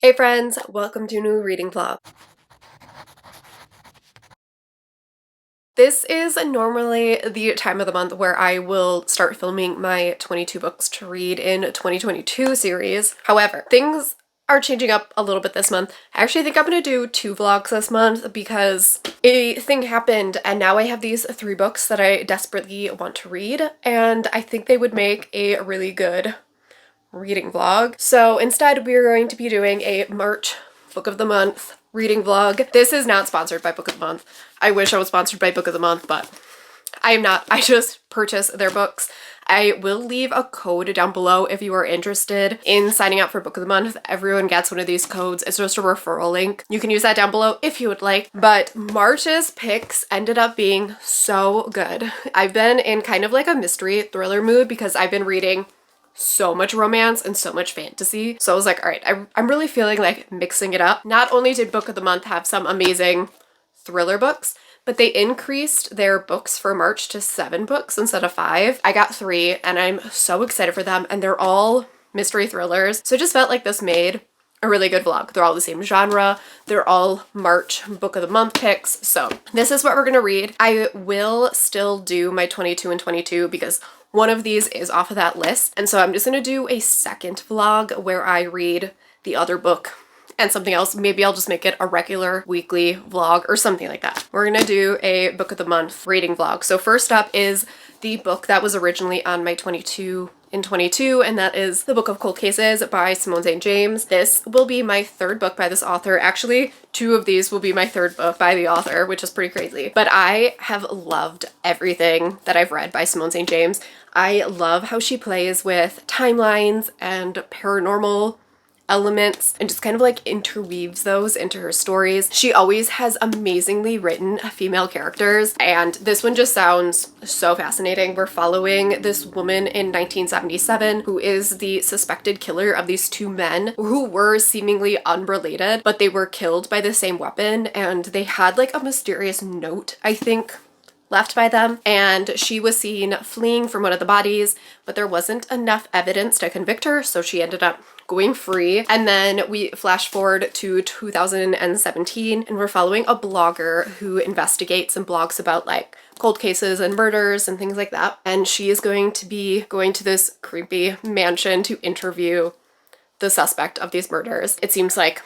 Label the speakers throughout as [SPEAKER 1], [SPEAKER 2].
[SPEAKER 1] Hey friends, welcome to a new reading vlog. This is normally the time of the month where I will start filming my 22 books to read in 2022 series. However, things are changing up a little bit this month. I actually think I'm gonna do 2 vlogs this month because a thing happened and now I have these 3 books that I desperately want to read, and I think they would make a really good reading vlog. So instead, we're going to be doing a March book of the month reading vlog. This is not sponsored by Book of the Month. I wish I was sponsored by Book of the Month, but I am not. I just purchase their books. I will leave a code down below if you are interested in signing up for Book of the Month. Everyone gets one of these codes. It's just a referral link. You can use that down below if you would like. But March's picks ended up being so good. I've been in kind of like a mystery thriller mood because I've been reading so much romance and so much fantasy. So I was like, all right, I'm really feeling like mixing it up. Not only did Book of the Month have some amazing thriller books, but they increased their books for March to 7 books instead of 5. I got 3 and I'm so excited for them, and they're all mystery thrillers. So it just felt like this made a really good vlog. They're all the same genre. They're all March Book of the Month picks. So this is what we're gonna read. I will still do my 22 and 22 because one of these is off of that list. And so I'm just gonna do a second vlog where I read the other book and something else. Maybe I'll just make it a regular weekly vlog or something like that. We're gonna do a Book of the Month reading vlog. So first up is the book that was originally on my 22 in 22, and that is The Book of Cold Cases by Simone St. James. This will be my 3rd book by this author. Actually, 2 of these will be my 3rd book by the author, which is pretty crazy. But I have loved everything that I've read by Simone St. James. I love how she plays with timelines and paranormal elements and just kind of like interweaves those into her stories. She always has amazingly written female characters, and this one just sounds so fascinating. We're following this woman in 1977 who is the suspected killer of these 2 men who were seemingly unrelated, but they were killed by the same weapon, and they had like a mysterious note, I think, left by them, and she was seen fleeing from one of the bodies, but there wasn't enough evidence to convict her, so she ended up going free. And then we flash forward to 2017 and we're following a blogger who investigates and blogs about like cold cases and murders and things like that. And she is going to be going to this creepy mansion to interview the suspect of these murders. It seems like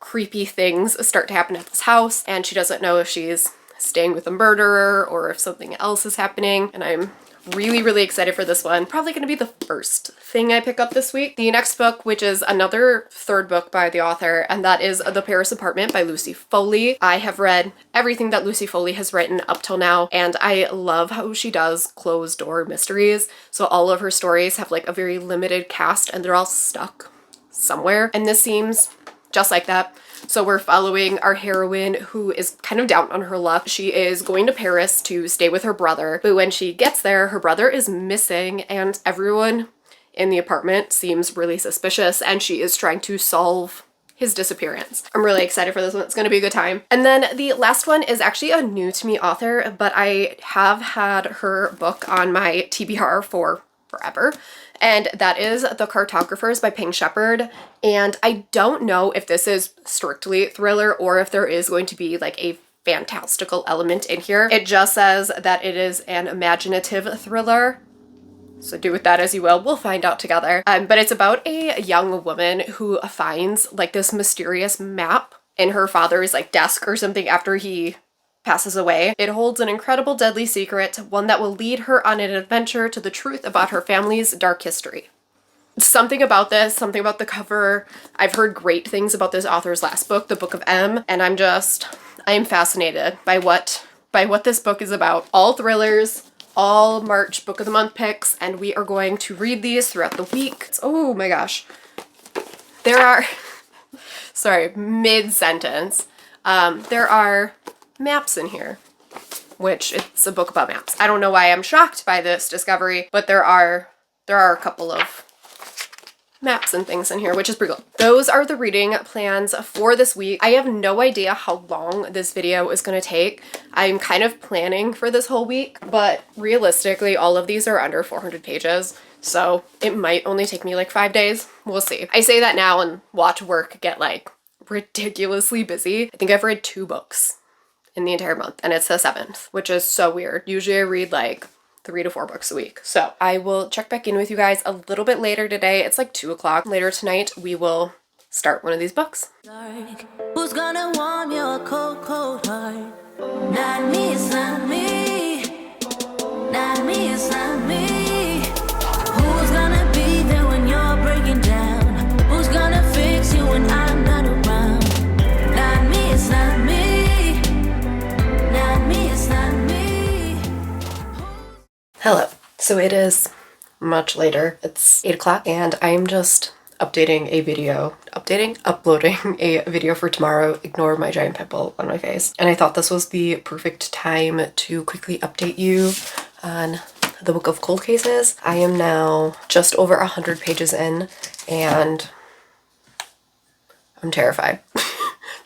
[SPEAKER 1] creepy things start to happen at this house, and she doesn't know if she's staying with a murderer or if something else is happening, and I'm really excited for this one. Probably gonna be the first thing I pick up this week. The next book, which is another 3rd book by the author, and that is The Paris Apartment by Lucy Foley. I have read everything that Lucy Foley has written up till now, and I love how she does closed door mysteries. So all of her stories have like a very limited cast and they're all stuck somewhere, and this seems just like that. So we're following our heroine who is kind of down on her luck. She is going to Paris to stay with her brother, but when she gets there, her brother is missing and everyone in the apartment seems really suspicious, and she is trying to solve his disappearance. I'm really excited for this one. It's gonna be a good time. And then the last one is actually a new to me author, but I have had her book on my TBR for forever, and that is The Cartographers by Pink Shepherd. And I don't know if this is strictly thriller or if there is going to be like a fantastical element in here. It just says that it is an imaginative thriller, so do with that as you will. We'll find out together. But it's about a young woman who finds like this mysterious map in her father's like desk or something after he passes away. It holds an incredible deadly secret, one that will lead her on an adventure to the truth about her family's dark history. Something about this, something about the cover. I've heard great things about this author's last book, The Book of M, and I am fascinated by what this book is about. All thrillers, all March Book of the Month picks, and we are going to read these throughout the week. Oh my gosh. There are, sorry, mid-sentence. There are maps in here, which it's a book about maps. I don't know why I'm shocked by this discovery, but there are a couple of maps and things in here, which is pretty cool. Those are the reading plans for this week. I have no idea how long this video is going to take. I'm kind of planning for this whole week, but realistically, all of these are under 400 pages. So it might only take me like 5 days. We'll see. I say that now and watch work get like ridiculously busy. I think I've read 2 books in the entire month, and it's the 7th, which is so weird. Usually I read like 3 to 4 books a week. So I will check back in with you guys a little bit later today. It's like 2 o'clock. Later tonight, we will start one of these books.
[SPEAKER 2] Who's gonna warm your cold, cold heart? Not me, it's not me. Not me, it's not me. Who's gonna be there when you're breaking down? Who's gonna fix you when I'm not around? Not me, it's not me. Not me, it's not me.
[SPEAKER 1] Hello. So it is much later. It's 8 o'clock and I'm just uploading a video for tomorrow. Ignore my giant pimple on my face. And I thought this was the perfect time to quickly update you on the Book of Cold Cases. I am now just over 100 pages in and I'm terrified. I'm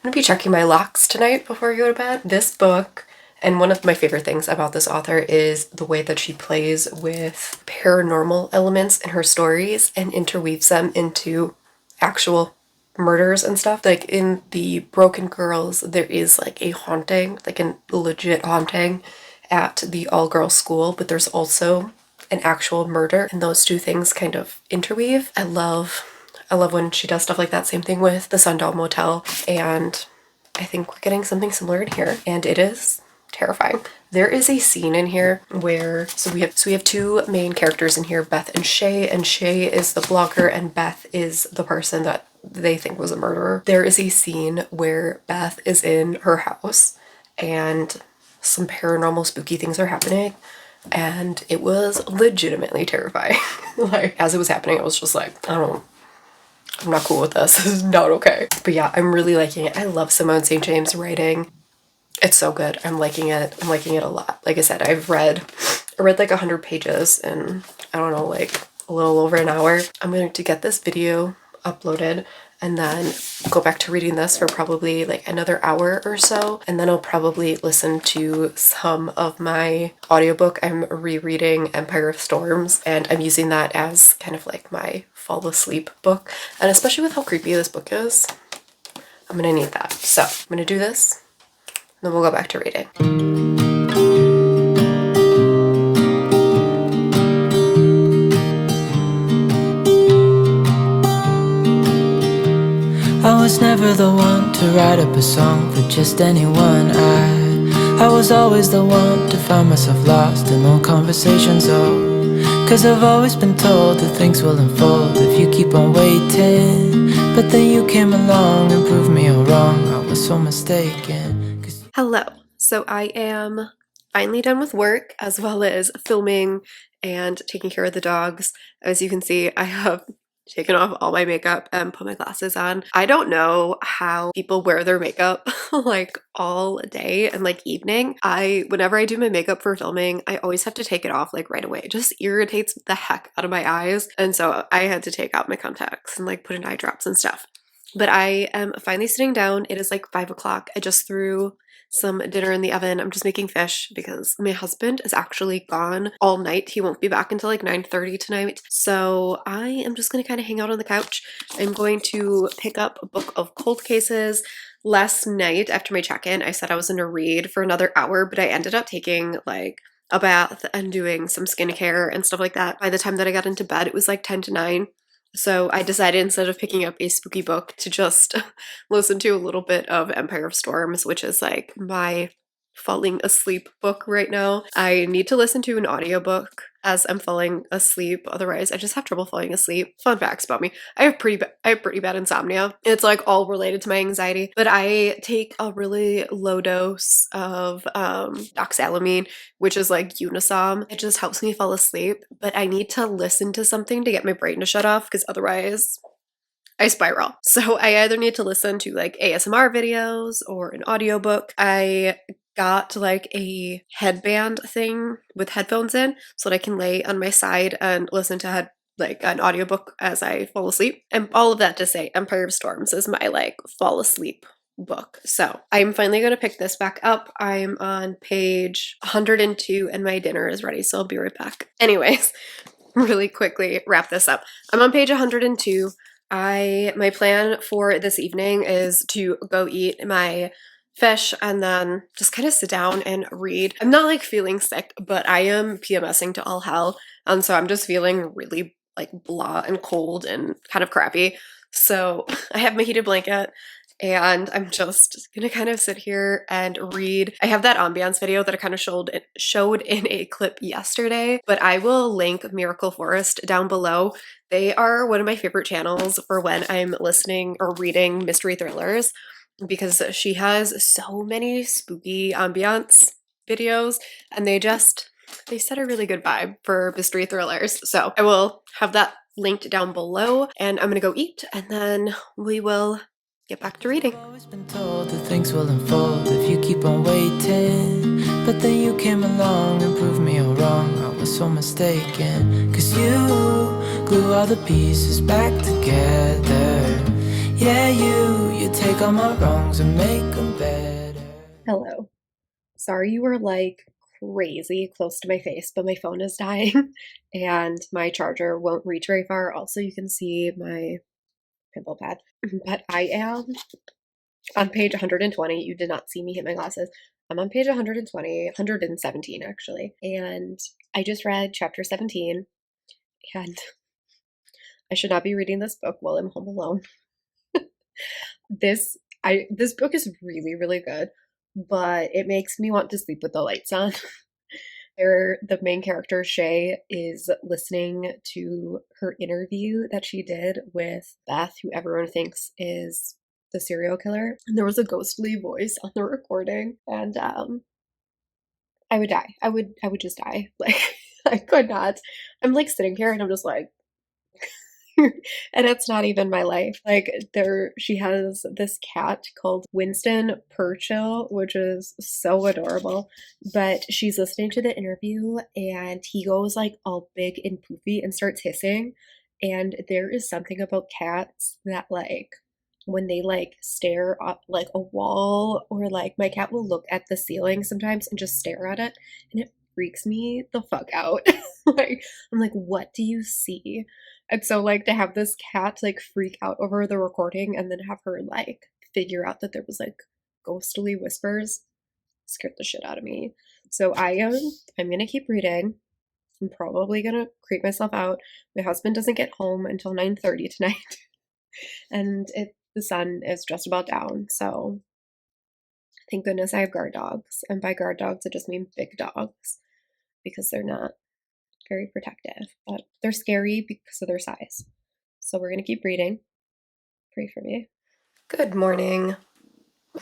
[SPEAKER 1] gonna be checking my locks tonight before I go to bed. This book, and one of my favorite things about this author is the way that she plays with paranormal elements in her stories and interweaves them into actual murders and stuff. Like in the Broken Girls, there is like a haunting, like a legit haunting at the all-girls school, but there's also an actual murder, and those 2 things kind of interweave. I love when she does stuff like that. Same thing with the Sundown Motel, and I think we're getting something similar in here, and it is terrifying. There is a scene in here where we have 2 main characters in here, Beth and Shay is the blogger and Beth is the person that they think was a murderer. There is a scene where Beth is in her house and some paranormal spooky things are happening, and it was legitimately terrifying. Like as it was happening, I was just like, I'm not cool with this. This is not okay. But yeah, I'm really liking it. I love Simone St. James' writing. It's so good. I'm liking it. I'm liking it a lot. Like I said, I read like 100 pages in, I don't know, like a little over an hour. I'm going to get this video uploaded and then go back to reading this for probably like another hour or so. And then I'll probably listen to some of my audiobook. I'm rereading Empire of Storms and I'm using that as kind of like my fall asleep book. And especially with how creepy this book is, I'm going to need that. So I'm going to do this. Then we'll go back to reading.
[SPEAKER 2] I was never the one to write up a song for just anyone. I was always the one to find myself lost in old conversations. Oh, 'cause I've always been told that things will unfold if you keep on waiting. But then you came along and proved me all wrong. I was so mistaken.
[SPEAKER 1] Hello. So I am finally done with work as well as filming and taking care of the dogs. As you can see, I have taken off all my makeup and put my glasses on. I don't know how people wear their makeup like all day and like evening. Whenever I do my makeup for filming, I always have to take it off like right away. It just irritates the heck out of my eyes. And so I had to take out my contacts and like put in eye drops and stuff. But I am finally sitting down. It is like 5 o'clock. I just threw some dinner in the oven. I'm just making fish because my husband is actually gone all night. He won't be back until like 9:30 tonight. So I am just going to kind of hang out on the couch. I'm going to pick up a book of cold cases. Last night after my check-in, I said I was going to read for another hour, but I ended up taking like a bath and doing some skincare and stuff like that. By the time that I got into bed, it was like 10 to 9. So I decided instead of picking up a spooky book to just listen to a little bit of Empire of Storms, which is like my falling asleep book right now. I need to listen to an audiobook as I'm falling asleep. Otherwise, I just have trouble falling asleep. Fun facts about me. I have pretty bad insomnia. It's like all related to my anxiety, but I take a really low dose of oxalamine, which is like Unisom. It just helps me fall asleep, but I need to listen to something to get my brain to shut off because otherwise I spiral. So I either need to listen to like ASMR videos or an audiobook. I got like a headband thing with headphones in so that I can lay on my side and listen to like an audiobook as I fall asleep. And all of that to say, Empire of Storms is my like fall asleep book. So I'm finally going to pick this back up. I'm on page 102 and my dinner is ready, so I'll be right back. Anyways, really quickly wrap this up. I'm on page 102. My plan for this evening is to go eat my fish and then just kind of sit down and read. I'm not like feeling sick, but I am PMSing to all hell. And so I'm just feeling really like blah and cold and kind of crappy. So I have my heated blanket and I'm just gonna kind of sit here and read. I have that ambiance video that I kind of showed in a clip yesterday, but I will link Miracle Forest down below. They are one of my favorite channels for when I'm listening or reading mystery thrillers because she has so many spooky ambiance videos and they set a really good vibe for mystery thrillers. So I will have that linked down below and I'm gonna go eat and then we will get back to reading.
[SPEAKER 2] I've always been told that things will unfold if you keep on waiting. But then you came along and proved me all wrong. I was so mistaken. Cause you glue all the pieces back together. Yeah, you take all my wrongs and make them better.
[SPEAKER 1] Hello. Sorry you were like crazy close to my face, but my phone is dying and my charger won't reach very far. Also, you can see my pimple pad. But I am on page 120. You did not see me hit my glasses. I'm on page 120, 117 actually. And I just read chapter 17 and I should not be reading this book while I'm home alone. This book is really, really good, but it makes me want to sleep with the lights on. The main character, Shay, is listening to her interview that she did with Beth, who everyone thinks is the serial killer. And there was a ghostly voice on the recording, and I would die. I would just die. Like I could not. I'm like sitting here and I'm just like and it's not even my life. Like she has this cat called Winston Purchill, which is so adorable. But she's listening to the interview and he goes like all big and poofy and starts hissing. And there is something about cats that like when they like stare at like a wall or like my cat will look at the ceiling sometimes and just stare at it and it freaks me the fuck out. Like I'm like, what do you see? And so like to have this cat like freak out over the recording and then have her like figure out that there was like ghostly whispers scared the shit out of me. So I'm gonna keep reading. I'm probably gonna creep myself out. My husband doesn't get home until 9:30 tonight. And the sun is just about down, so thank goodness I have guard dogs. And by guard dogs I just mean big dogs because they're not very protective, but they're scary because of their size. So we're gonna keep reading. Pray for me. Good morning.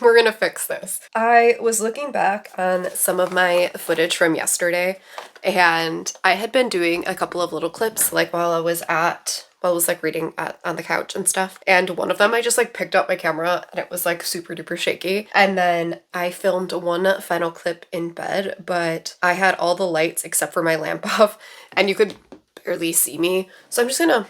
[SPEAKER 1] We're gonna fix this. I was looking back on some of my footage from yesterday, and I had been doing a couple of little clips like while I was like reading on the couch and stuff. And one of them I just like picked up my camera and it was like super duper shaky. And then I filmed one final clip in bed, but I had all the lights except for my lamp off and you could barely see me. So I'm just gonna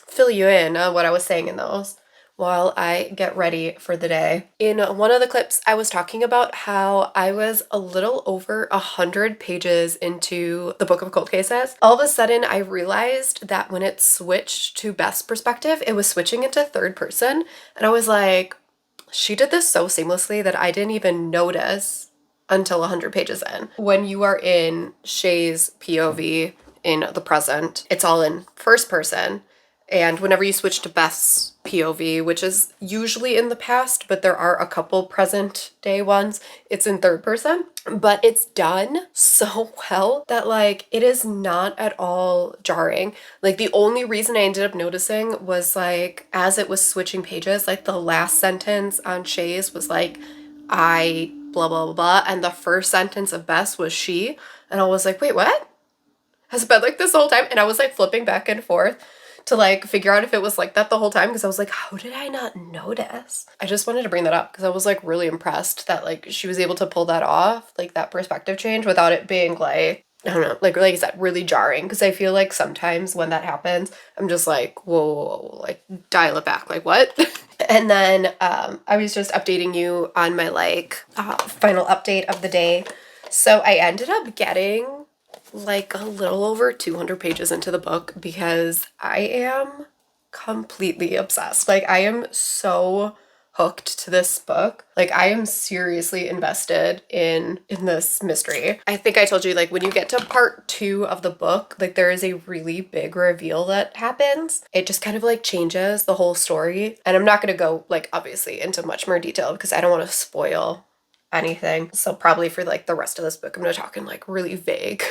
[SPEAKER 1] fill you in on what I was saying in those while I get ready for the day. In one of the clips, I was talking about how I was a little over 100 pages into the Book of Cold Cases. All of a sudden, I realized that when it switched to Beth's perspective, it was switching into third person. And I was like, she did this so seamlessly that I didn't even notice until 100 pages in. When you are in Shay's POV in the present, it's all in first person. And whenever you switch to Beth's POV, which is usually in the past, but there are a couple present day ones, it's in third person. But it's done so well that like it is not at all jarring. Like the only reason I ended up noticing was like as it was switching pages, like the last sentence on Shay's was like, I blah blah blah blah, and the first sentence of Beth's was she. And I was like, wait, what? Has it been like this the whole time? And I was like flipping back and forth to like figure out if it was like that the whole time because I was like, how did I not notice? I just wanted to bring that up because I was like really impressed that like she was able to pull that off, like that perspective change without it being like, I don't know, like I said, really jarring because I feel like sometimes when that happens, I'm just like, whoa, like dial it back, like what? And then I was just updating you on my like final update of the day. So I ended up getting like a little over 200 pages into the book because I am completely obsessed. Like, I am so hooked to this book. Like, I am seriously invested in this mystery. I think I told you, like, when you get to part 2 of the book, like, there is a really big reveal that happens. It just kind of like changes the whole story. And I'm not going to go, like, obviously into much more detail because I don't want to spoil anything. So probably for like the rest of this book, I'm gonna talk in like really vague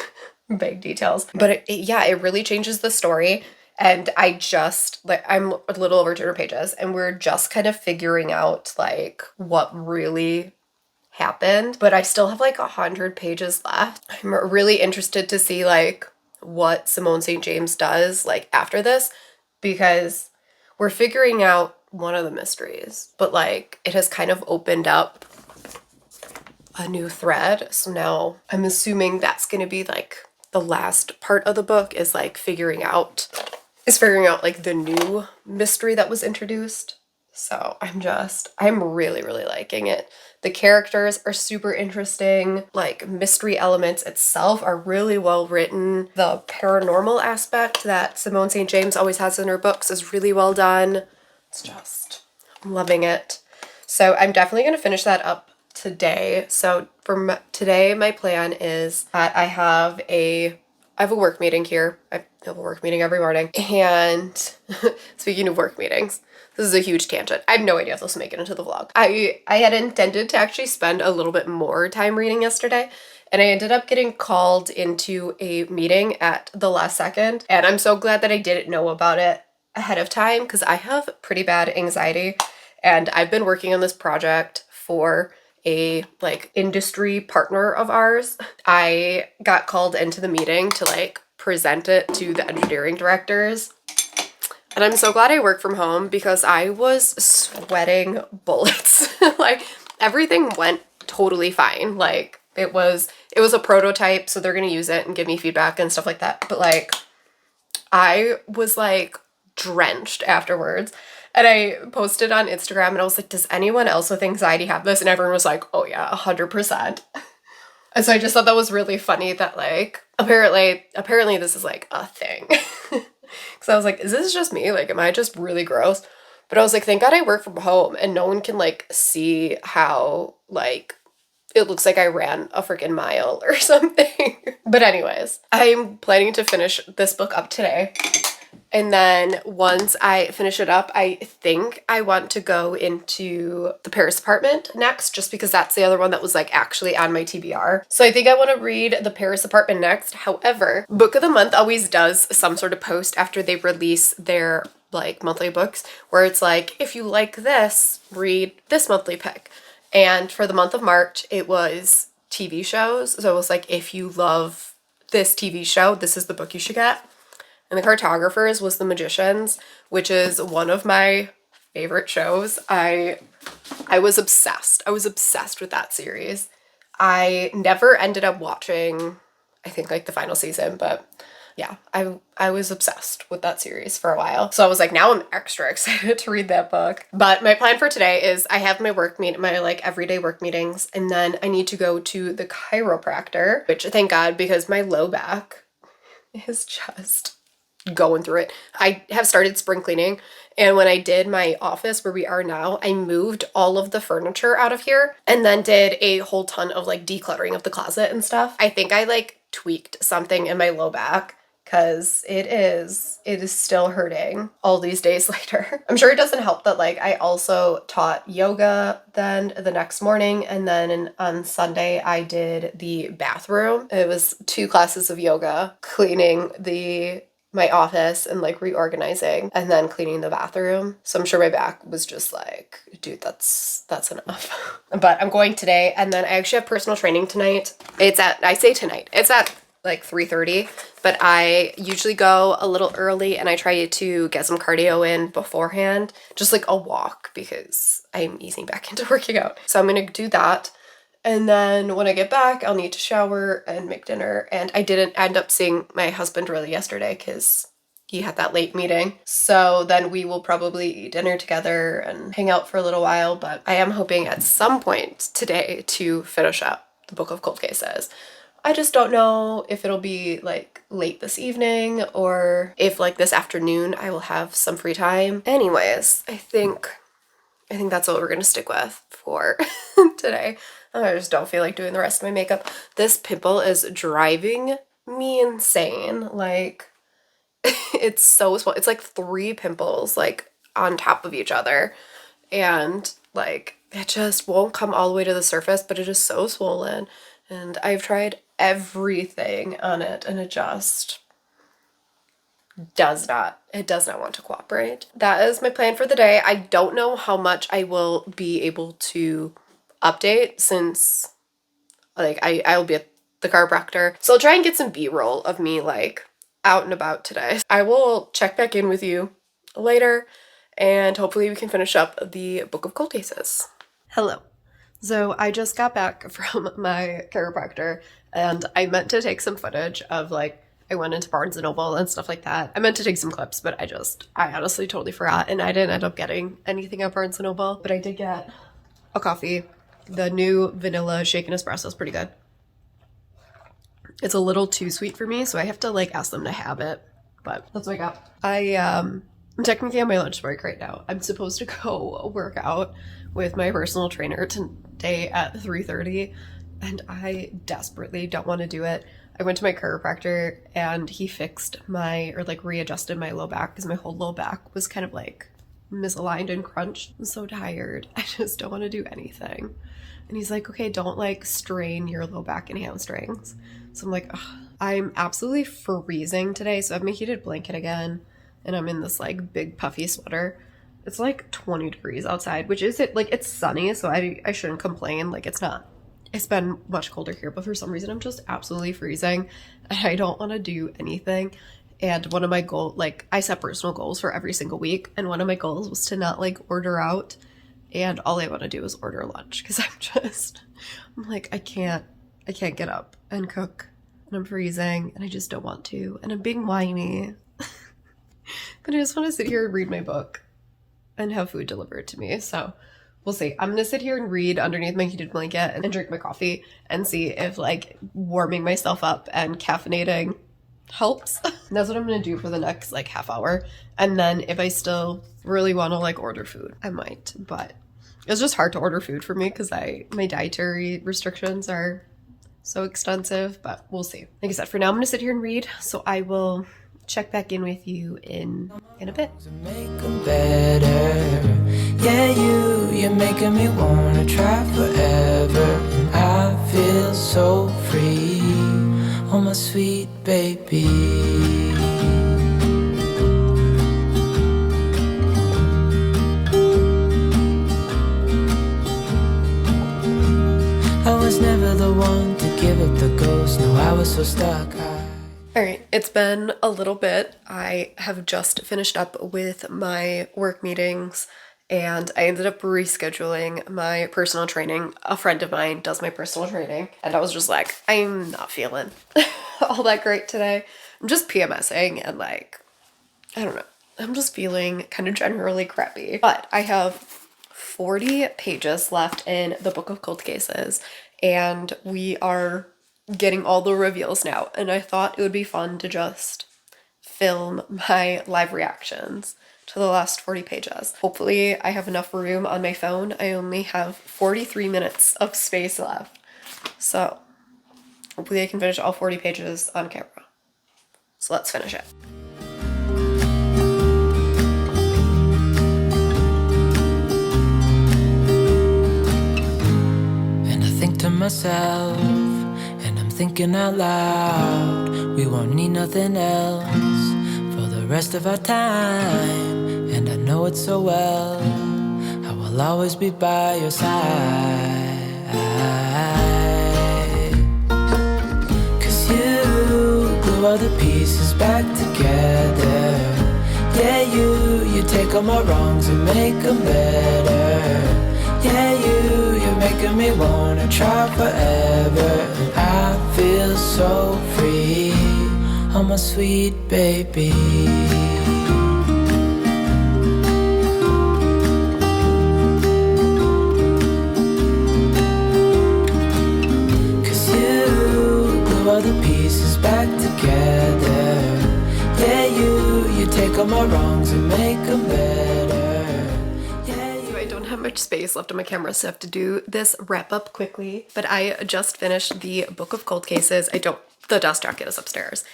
[SPEAKER 1] vague details. But yeah, it really changes the story. And I just, like, I'm a little over 200 pages and we're just kind of figuring out like what really happened. But I still have like 100 pages left. I'm really interested to see like what Simone St. James does like after this, because we're figuring out one of the mysteries, but like it has kind of opened up a new thread. So now I'm assuming that's going to be like the last part of the book is figuring out like the new mystery that was introduced. So I'm really, really liking it. The characters are super interesting. Like, mystery elements itself are really well written. The paranormal aspect that Simone St. James always has in her books is really well done. I'm loving it. So I'm definitely going to finish that up today. So for today, my plan is that I have a work meeting here. I have a work meeting every morning. And speaking of work meetings, this is a huge tangent. I have no idea if this will make it into the vlog. I had intended to actually spend a little bit more time reading yesterday, and I ended up getting called into a meeting at the last second. And I'm so glad that I didn't know about it ahead of time because I have pretty bad anxiety. And I've been working on this project for a like industry partner of ours. I got called into the meeting to like present it to the engineering directors. And I'm so glad I work from home because I was sweating bullets. Like, everything went totally fine. Like, it was a prototype, so they're going to use it and give me feedback and stuff like that. But like, I was like drenched afterwards. And I posted on Instagram and I was like, does anyone else with anxiety have this? And everyone was like, oh yeah, 100%. And so I just thought that was really funny that like, apparently this is like a thing. Because I was like, is this just me? Like, am I just really gross? But I was like, thank God I work from home and no one can like see how like it looks like I ran a freaking mile or something. But anyways, I'm planning to finish this book up today. And then once I finish it up, I think I want to go into the Paris Apartment next, just because that's the other one that was like actually on my TBR. So I think I want to read the Paris Apartment next. However, Book of the Month always does some sort of post after they release their like monthly books where it's like, if you like this, read this monthly pick. And for the month of March, it was TV shows. So it was like, if you love this TV show, this is the book you should get. And the Cartographers was The Magicians, which is one of my favorite shows. I was obsessed. I was obsessed with that series. I never ended up watching, I think, like the final season, but yeah, I was obsessed with that series for a while. So I was like, now I'm extra excited to read that book. But my plan for today is I have my my like everyday work meetings, and then I need to go to the chiropractor, which thank God, because my low back is just going through it. I have started spring cleaning, and when I did my office where we are now, I moved all of the furniture out of here and then did a whole ton of like decluttering of the closet and stuff. I think I like tweaked something in my low back because it is still hurting all these days later. I'm sure it doesn't help that like I also taught yoga then the next morning, and then on Sunday I did the bathroom. It was 2 classes of yoga, cleaning my office and like reorganizing, and then cleaning the bathroom. So I'm sure my back was just like, dude, that's enough. But I'm going today, and then I actually have personal training tonight. It's at like 3:30, but I usually go a little early and I try to get some cardio in beforehand, just like a walk, because I'm easing back into working out. So I'm gonna do that. And then when I get back, I'll need to shower and make dinner. And I didn't end up seeing my husband really yesterday because he had that late meeting. So then we will probably eat dinner together and hang out for a little while. But I am hoping at some point today to finish up the Book of Cold Cases. I just don't know if it'll be like late this evening or if like this afternoon I will have some free time. Anyways, I think that's what we're gonna stick with for today. I just don't feel like doing the rest of my makeup. This pimple is driving me insane. Like, it's so small. It's like 3 pimples like on top of each other. And like, it just won't come all the way to the surface, but it is so swollen. And I've tried everything on it and it just does not want to cooperate. That is my plan for the day. I don't know how much I will be able to update since like I'll be at the chiropractor. So I'll try and get some B-roll of me like out and about today. I will check back in with you later and hopefully we can finish up the book of cold cases. Hello. So I just got back from my chiropractor and I meant to take some footage of like I went into Barnes & Noble and stuff like that. I meant to take some clips, but I honestly totally forgot and I didn't end up getting anything at Barnes & Noble, but I did get a coffee. The new vanilla shaken espresso is pretty good. It's a little too sweet for me, so I have to like ask them to have it, but that's what I got. I'm technically on my lunch break right now. I'm supposed to go work out with my personal trainer today at 3:30 and I desperately don't want to do it. I went to my chiropractor and he fixed readjusted my low back because my whole low back was kind of like misaligned and crunched. I'm so tired. I just don't want to do anything. And he's like, okay, don't like strain your low back and hamstrings. So I'm like, ugh. I'm absolutely freezing today. So I have my heated blanket again and I'm in this like big puffy sweater. It's like 20 degrees outside, which is it like it's sunny. So I shouldn't complain. Like it's not. It's been much colder here, but for some reason I'm just absolutely freezing and I don't want to do anything. And one of my goals, like I set personal goals for every single week. And one of my goals was to not like order out. And all I want to do is order lunch because I'm like, I can't get up and cook and I'm freezing and I just don't want to. And I'm being whiny. But I just want to sit here and read my book and have food delivered to me. So we'll see. I'm going to sit here and read underneath my heated blanket and drink my coffee and see if like warming myself up and caffeinating helps. That's what I'm going to do for the next like half hour. And then if I still really want to like order food, I might. But it's just hard to order food for me because my dietary restrictions are so extensive, but we'll see. Like I said, for now I'm going to sit here and read. So I will check back in with you in a bit.
[SPEAKER 2] Make 'em better. Yeah, you're making me wanna try forever. I feel so free, oh my sweet baby. I was never the one to give up the ghost. No, I was so stuck.
[SPEAKER 1] All right, it's been a little bit. I have just finished up with my work meetings and I ended up rescheduling my personal training. A friend of mine does my personal training and I was just like, I'm not feeling all that great today. I'm just PMSing and like, I don't know. I'm just feeling kind of generally crappy. But I have 40 pages left in the Book of Cold Cases and we are getting all the reveals now, and I thought it would be fun to just film my live reactions to the last 40 pages. Hopefully I have enough room on my phone. I only have 43 minutes of space left, so hopefully I can finish all 40 pages on camera. So let's finish it.
[SPEAKER 2] And I think to myself, thinking out loud, we won't need nothing else for the rest of our time. And I know it so well, I will always be by your side. 'Cause you glue all the pieces back together. Yeah, you take all my wrongs and make them better. Yeah, you're making me wanna try forever. I feel so free, oh my sweet baby. Cause you glue all my wrongs and make them better.
[SPEAKER 1] So I don't have much space left on my camera, so I have to do this wrap up quickly. But I just finished the Book of Cold Cases. The dust jacket is upstairs.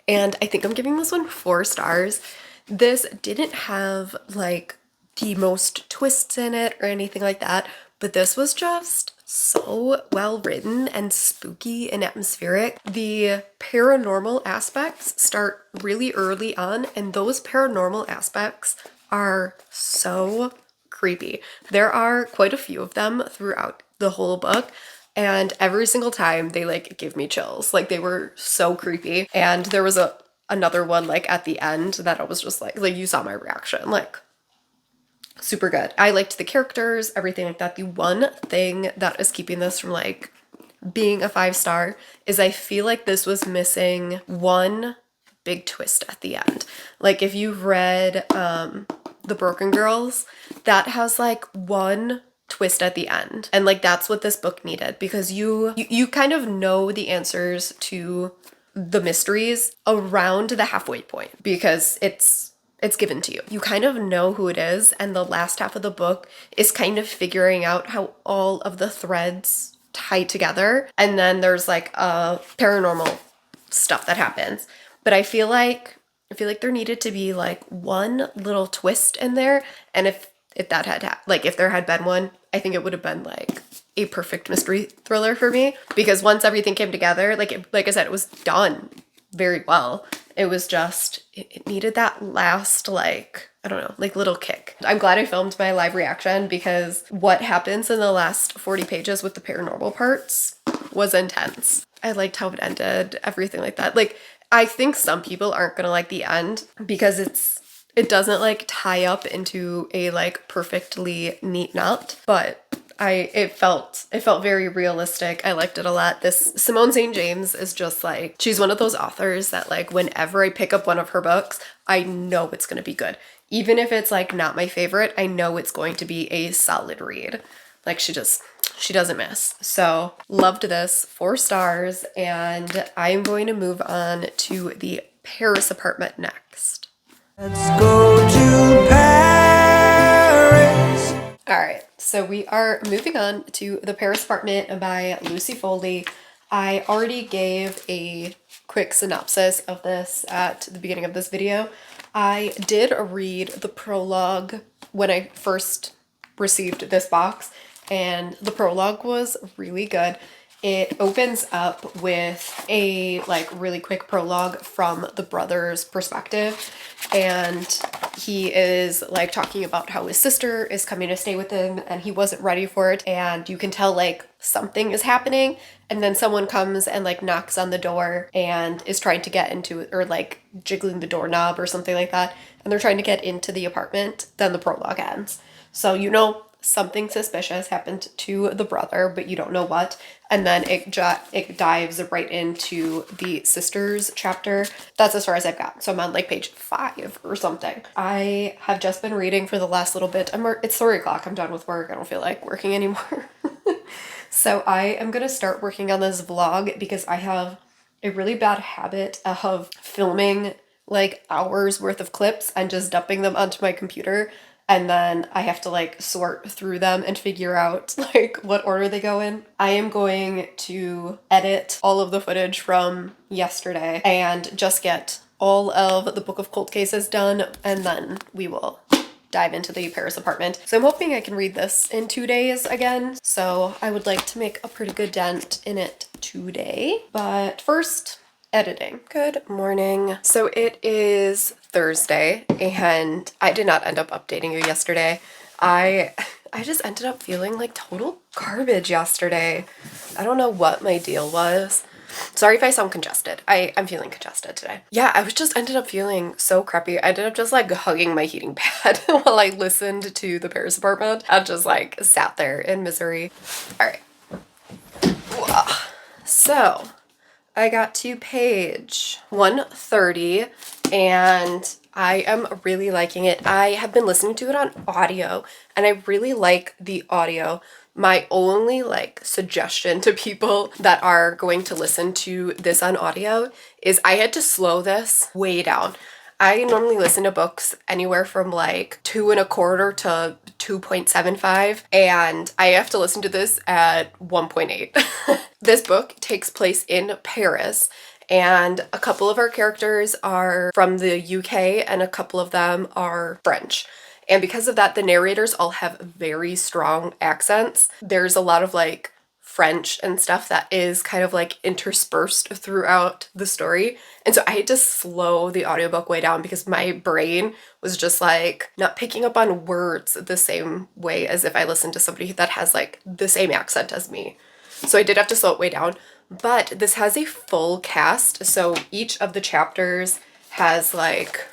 [SPEAKER 1] And I think I'm giving this one 4 stars. This didn't have like the most twists in it or anything like that, but this was just so well written and spooky and atmospheric. The paranormal aspects start really early on, and those paranormal aspects are so creepy. There are quite a few of them throughout the whole book, and every single time they like give me chills. Like they were so creepy. And there was another one like at the end that I was just like you saw my reaction, like super good. I liked the characters, everything like that. The one thing that is keeping this from like being a 5-star is I feel like this was missing one big twist at the end. Like if you've read The Broken Girls, that has like one twist at the end, and like that's what this book needed, because you kind of know the answers to the mysteries around the halfway point because it's given to you. You kind of know who it is, and the last half of the book is kind of figuring out how all of the threads tie together, and then there's like paranormal stuff that happens. But I feel like there needed to be like one little twist in there, and if that had like if there had been one, I think it would have been like a perfect mystery thriller for me, because once everything came together, like I said, it was done very well. It was just it needed that last like I don't know, like little kick. I'm glad I filmed my live reaction, because what happens in the last 40 pages with the paranormal parts was intense. I liked how it ended, everything like that. Like I think some people aren't gonna like the end because it doesn't like tie up into a like perfectly neat knot, but it felt very realistic. I liked it a lot. This Simone St. James is just like, she's one of those authors that like whenever I pick up one of her books, I know it's gonna be good. Even if it's like not my favorite, I know it's going to be a solid read. Like she doesn't miss. So loved this, 4 stars, and I'm going to move on to the Paris apartment next.
[SPEAKER 2] Let's go to Paris.
[SPEAKER 1] All right, so we are moving on to The Paris Apartment by Lucy Foley. I already gave a quick synopsis of this at the beginning of this video. I did read the prologue when I first received this box, and the prologue was really good. It opens up with a like really quick prologue from the brother's perspective, and he is like talking about how his sister is coming to stay with him and he wasn't ready for it, and you can tell like something is happening, and then someone comes and like knocks on the door and is trying to get into it, or like jiggling the doorknob or something like that, and they're trying to get into the apartment. Then the prologue ends, so you know something suspicious happened to the brother, but you don't know what. And then it dives right into the sisters chapter. That's as far as I've got. So I'm on like page 5 or something. I have just been reading for the last little bit. It's 3 o'clock. I'm done with work. I don't feel like working anymore. So I am going to start working on this vlog, because I have a really bad habit of filming like hours worth of clips and just dumping them onto my computer. And then I have to like sort through them and figure out like what order they go in. I am going to edit all of the footage from yesterday and just get all of the Book of Cold Cases done, and then we will dive into the Paris apartment. So I'm hoping I can read this in 2 days again. So I would like to make a pretty good dent in it today. But first, editing. Good morning. So it is Thursday, and I did not end up updating you yesterday. I just ended up feeling like total garbage yesterday. I don't know what my deal was. Sorry if I sound congested. I'm feeling congested today. Yeah, I just ended up feeling so crappy. I ended up just like hugging my heating pad while I listened to the Paris apartment. I just like sat there in misery. All right. So I got to page 130 and I am really liking it. I have been listening to it on audio and I really like the audio. My only like suggestion to people that are going to listen to this on audio is I had to slow this way down. I normally listen to books anywhere from like 2.25 to 2.75, and I have to listen to this at 1.8. This book takes place in Paris, and a couple of our characters are from the UK and a couple of them are French. And because of that, the narrators all have very strong accents. There's a lot of like French and stuff that is kind of like interspersed throughout the story. And so I had to slow the audiobook way down because my brain was just like not picking up on words the same way as if I listened to somebody that has like the same accent as me. So I did have to slow it way down. But this has a full cast. So each of the chapters has like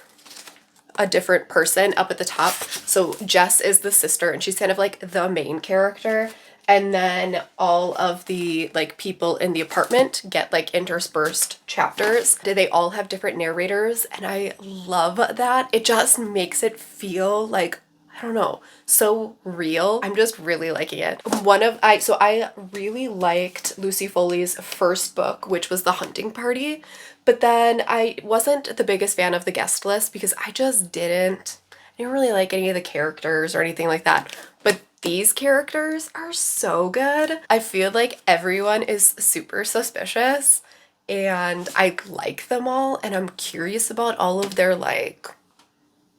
[SPEAKER 1] a different person up at the top. So Jess is the sister and she's kind of like the main character. And then all of the like people in the apartment get like interspersed chapters. They all have different narrators and I love that. It just makes it feel like, I don't know, so real. I'm just really liking it. I really liked Lucy Foley's first book, which was The Hunting Party, but then I wasn't the biggest fan of the guest list because I didn't really like any of the characters or anything like that. But these characters are so good. I feel like everyone is super suspicious and I like them all and I'm curious about all of their like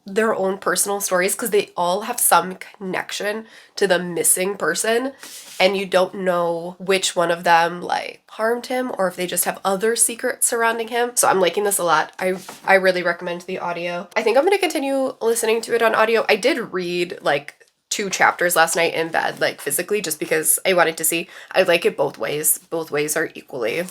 [SPEAKER 1] their own personal stories because they all have some connection to the missing person and you don't know which one of them like harmed him or if they just have other secrets surrounding him. So I'm liking this a lot. I really recommend the audio. I think I'm going to continue listening to it on audio. I did read like 2 chapters last night in bed, like physically, just because I wanted to see. I like it both ways. Both ways are equally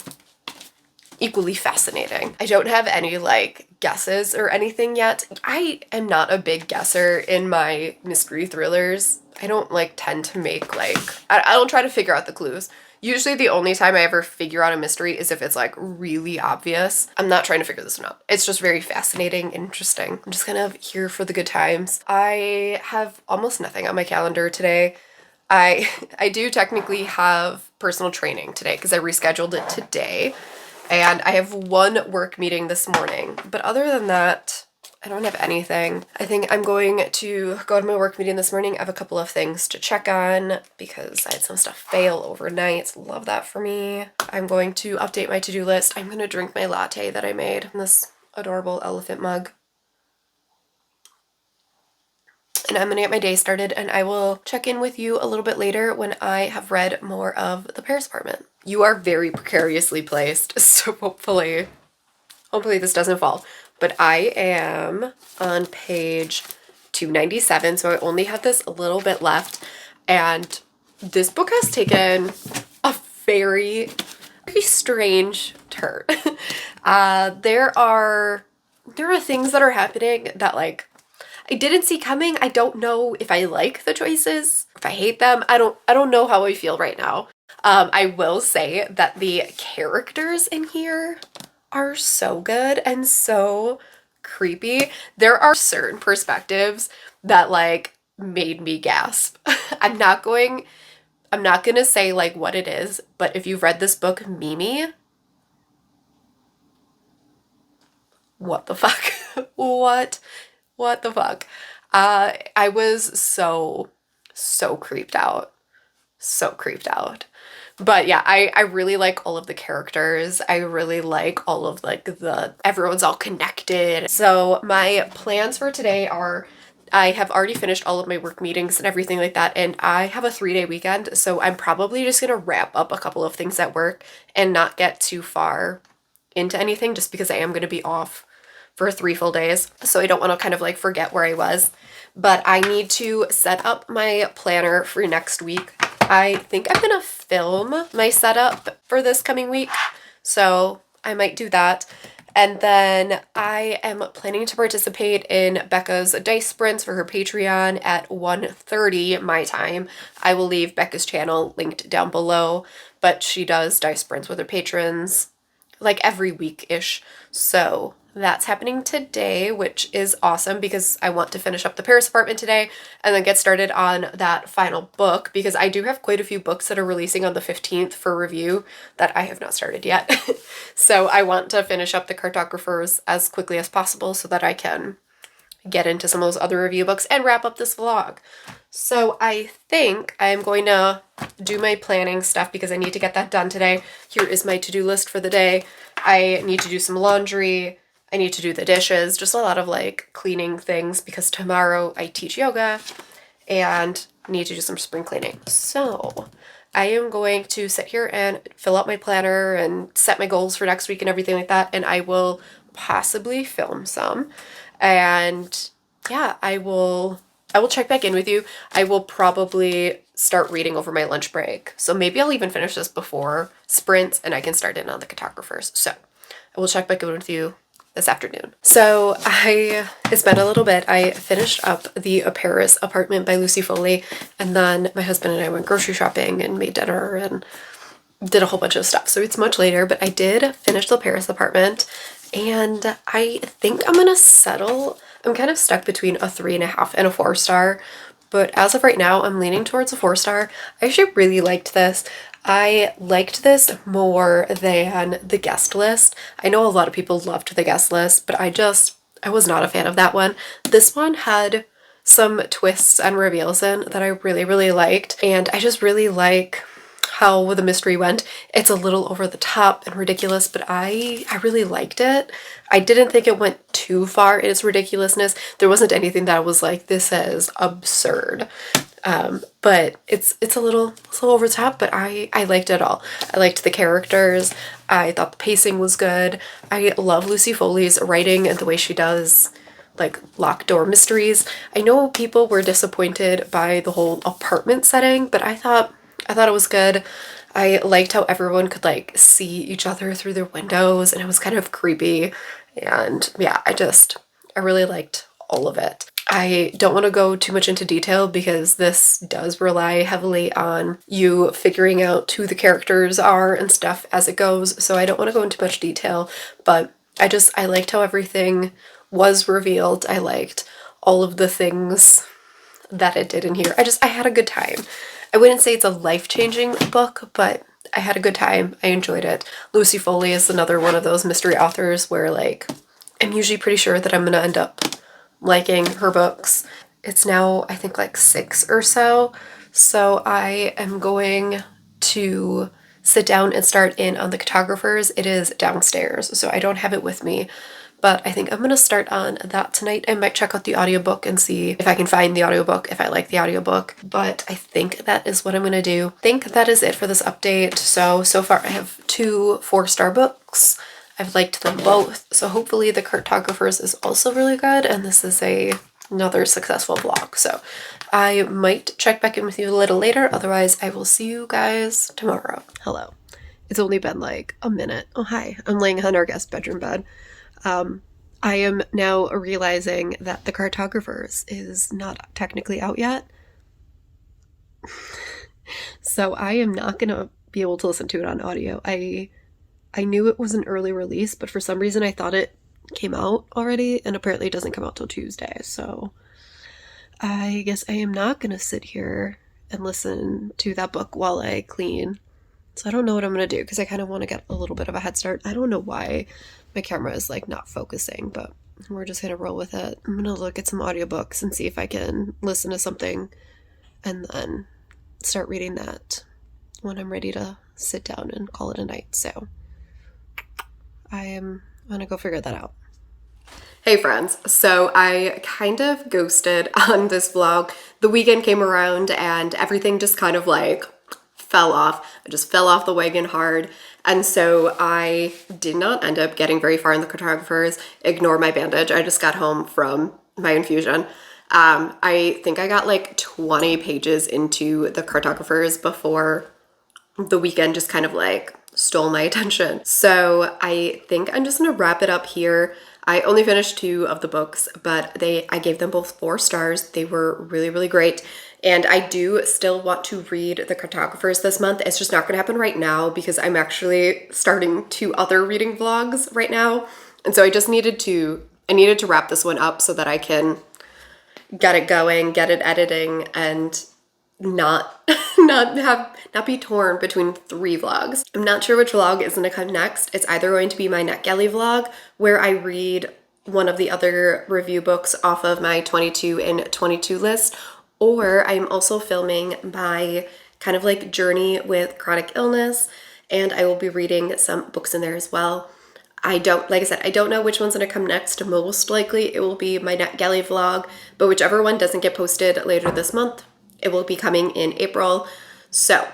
[SPEAKER 1] fascinating. I don't have any like guesses or anything yet. I am not a big guesser in my mystery thrillers. I don't like tend to make like, I don't try to figure out the clues. Usually the only time I ever figure out a mystery is if it's like really obvious. I'm not trying to figure this one out. It's just very fascinating, interesting. I'm just kind of here for the good times. I have almost nothing on my calendar today. I do technically have personal training today because I rescheduled it today. And I have one work meeting this morning. But other than that, I don't have anything. I think I'm going to go to my work meeting this morning. I have a couple of things to check on because I had some stuff fail overnight. Love that for me. I'm going to update my to-do list. I'm going to drink my latte that I made in this adorable elephant mug. And I'm going to get my day started and I will check in with you a little bit later when I have read more of The Paris Apartment. You are very precariously placed, so hopefully this doesn't fall. But I am on page 297, so I only have this a little bit left. And this book has taken a very, very strange turn. There are things that are happening that like I didn't see coming. I don't know if I like the choices, if I hate them. I don't know how I feel right now. I will say that the characters in here are so good and so creepy. There are certain perspectives that like made me gasp. I'm not gonna say like what it is, but if you've read this book, Mimi, what the fuck? What the fuck? I was so creeped out. So creeped out. But yeah, I really like all of the characters. I really like all of like everyone's all connected. So my plans for today are I have already finished all of my work meetings and everything like that, and I have a 3-day weekend, so I'm probably just gonna wrap up a couple of things at work and not get too far into anything just because I am gonna be off for 3 full days. So I don't want to kind of like forget where I was. But I need to set up my planner for next week. I think I'm gonna film my setup for this coming week. So I might do that. And then I am planning to participate in Becca's dice sprints for her Patreon at 1:30 my time. I will leave Becca's channel linked down below, but she does dice sprints with her patrons like every week-ish. So that's happening today, which is awesome because I want to finish up the Paris apartment today and then get started on that final book, because I do have quite a few books that are releasing on the 15th for review that I have not started yet. So I want to finish up the cartographers as quickly as possible so that I can get into some of those other review books and wrap up this vlog. So I think I'm going to do my planning stuff because I need to get that done today. Here is my to-do list for the day. I need to do some laundry. I need to do the dishes, just a lot of like cleaning things because tomorrow I teach yoga and need to do some spring cleaning. So I am going to sit here and fill out my planner and set my goals for next week and everything like that, and I will possibly film some. And yeah, I will check back in with you. I will probably start reading over my lunch break. So maybe I'll even finish this before sprints and I can start in on the cartographers. So I will check back in with you this afternoon. So it's been a little bit. I finished up the Paris apartment by Lucy Foley, and then my husband and I went grocery shopping and made dinner and did a whole bunch of stuff. So it's much later, but I did finish the Paris apartment, and I think I'm gonna settle. I'm kind of stuck between a 3.5 and a 4-star, but as of right now, I'm leaning towards a 4-star. I actually really liked this. I liked this more than the guest list. I know a lot of people loved the guest list, but I was not a fan of that one. This one had some twists and reveals in that I really, really liked, and I just really like how the mystery went. It's a little over the top and ridiculous, but I really liked it. I didn't think it went too far in its ridiculousness. There wasn't anything that was like, this is absurd. But it's a little over the top, but I liked it all. I liked the characters. I thought the pacing was good. I love Lucy Foley's writing and the way she does like locked door mysteries. I know people were disappointed by the whole apartment setting, but I thought it was good. I liked how everyone could like see each other through their windows, and it was kind of creepy. And yeah, I really liked all of it. I don't want to go too much into detail because this does rely heavily on you figuring out who the characters are and stuff as it goes, so I don't want to go into much detail, but I liked how everything was revealed. I liked all of the things that it did in here. I had a good time. I wouldn't say it's a life-changing book, but I had a good time. I enjoyed it. Lucy Foley is another one of those mystery authors where like I'm usually pretty sure that I'm gonna end up liking her books. It's now I think like 6 or so. So I am going to sit down and start in on the cartographers. It is downstairs, so I don't have it with me. But I think I'm going to start on that tonight. I might check out the audiobook and see if I can find the audiobook, if I like the audiobook. But I think that is what I'm going to do. I think that is it for this update. So far I have 2 4-star books. I've liked them both. So hopefully the cartographers is also really good. And this is another successful vlog. So I might check back in with you a little later. Otherwise, I will see you guys tomorrow. Hello. It's only been like a minute. Oh, hi. I'm laying on our guest bedroom bed. I am now realizing that the cartographers is not technically out yet. So I am not going to be able to listen to it on audio. I knew it was an early release, but for some reason I thought it came out already, and apparently it doesn't come out till Tuesday. So I guess I am not going to sit here and listen to that book while I clean. So I don't know what I'm going to do because I kind of want to get a little bit of a head start. I don't know why my camera is like not focusing, but we're just going to roll with it. I'm going to look at some audiobooks and see if I can listen to something and then start reading that when I'm ready to sit down and call it a night. So I am going to go figure that out. Hey friends, so I kind of ghosted on this vlog. The weekend came around and everything just kind of like fell off. I just fell off the wagon hard. And so I did not end up getting very far in the cartographers. Ignore my bandage. I just got home from my infusion. I think I got like 20 pages into the cartographers before the weekend just kind of like stole my attention. So I think I'm just gonna wrap it up here. I only finished 2 of the books, but I gave them both 4 stars. They were really, really great. And I do still want to read The Cartographers this month. It's just not gonna happen right now because I'm actually starting 2 other reading vlogs right now. And so I needed to wrap this one up so that I can get it going, get it editing, and not not be torn between 3 vlogs. I'm not sure which vlog is gonna come next. It's either going to be my NetGalley vlog where I read one of the other review books off of my 22 in 22 list, or I'm also filming my kind of like journey with chronic illness, and I will be reading some books in there as well. Like I said, I don't know which one's gonna come next. Most likely it will be my NetGalley vlog, but whichever one doesn't get posted later this month, it will be coming in April. So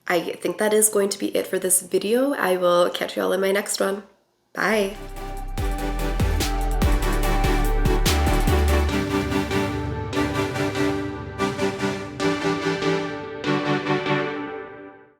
[SPEAKER 1] I think that is going to be it for this video. I will catch you all in my next one. Bye.